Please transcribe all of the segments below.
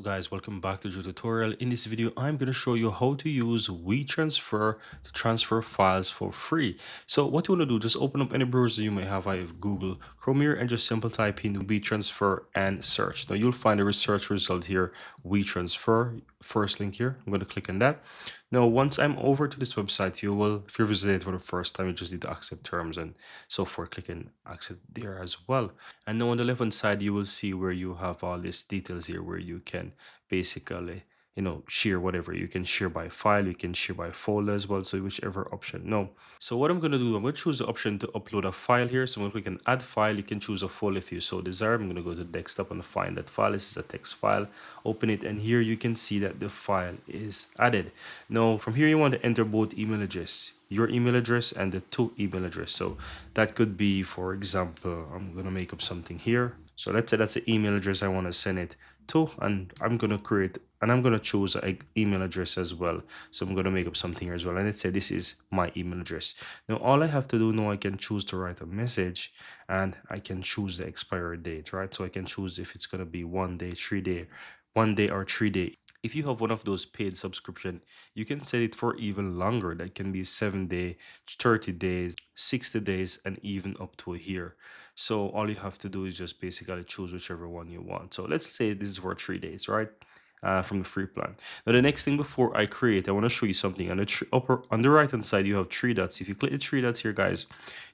up guys, welcome back to the tutorial. In this video I'm going to show you how to use WeTransfer to transfer files for free. So what you want to do, just open up any browser you may have. I have Google Chrome here and just simple type in WeTransfer and search. Now you'll find a research result here, WeTransfer, first link here. I'm going to click on that. Now once I'm over to this website, you will, if you're visiting it for the first time, you just need to accept terms and so forth. Click and accept there as well. And now on the left hand side you will see where you have all these details here where you can basically share whatever. You can share by file, you can share by folder as well, so whichever option. No, so what I'm going to do, I'm going to choose the option to upload a file here. So I'm going to click on add file. You can choose a folder if you so desire. I'm going to go to desktop and find that file. This is a text file, open it, and here you can see that the file is added. Now from here you want to enter both email address, your email address and the to email address. So that could be, for example, I'm going to make up something here. So let's say that's the email address I want to send it to, and I'm going to create, and I'm going to choose an email address as well. So I'm going to make up something here as well, and let's say this is my email address. Now all I have to do now, I can choose to write a message, and I can choose the expiry date, right? So I can choose if it's going to be 1 day, 3 day, 1 day or 3 day. If you have one of those paid subscription, you can set it for even longer. That can be 7 day, 30 days, 60 days, and even up to a year. So all you have to do is just basically choose whichever one you want. So let's say this is for 3 days, right? From the free plan. Now the next thing before I create, I want to show you something. On the on the right hand side you have 3 dots. If you click the 3 dots here, guys,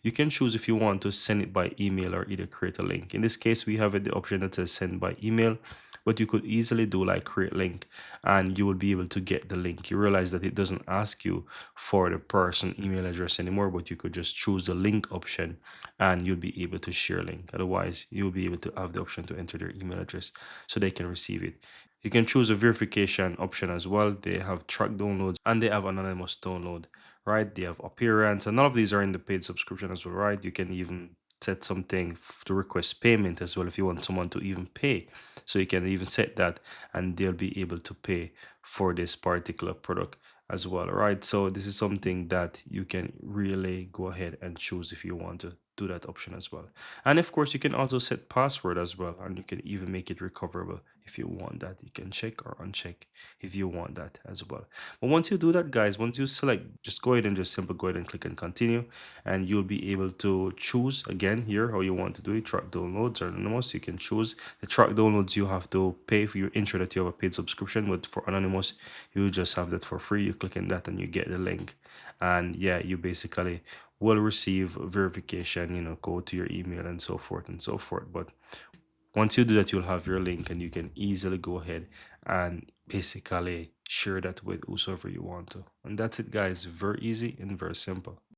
you can choose if you want to send it by email or either create a link. In this case we have the option that says send by email, but you could easily do like create link and you will be able to get the link. You realize that it doesn't ask you for the person email address anymore, but you could just choose the link option and you'll be able to share link. Otherwise you'll be able to have the option to enter their email address so they can receive it. You can choose a verification option as well. They have track downloads and they have anonymous download, right? They have appearance, and all of these are in the paid subscription as well, right? You can even set something to request payment as well if you want someone to even pay. So you can even set that and they'll be able to pay for this particular product as well, right? So this is something that you can really go ahead and choose if you want to do that option as well. And of course you can also set password as well, and you can even make it recoverable if you want that. You can check or uncheck if you want that as well. But once you do that, guys, once you select, just go ahead and just simply go ahead and click and continue, and you'll be able to choose again here how you want to do it. Track downloads or anonymous, you can choose. The track downloads you have to pay for, you ensure that you have a paid subscription, but for anonymous you just have that for free. You click on that and you get the link, and yeah, you basically will receive verification, go to your email and so forth and so forth. But once you do that, you'll have your link and you can easily go ahead and basically share that with whosoever you want to. And that's it, guys. Very easy and very simple.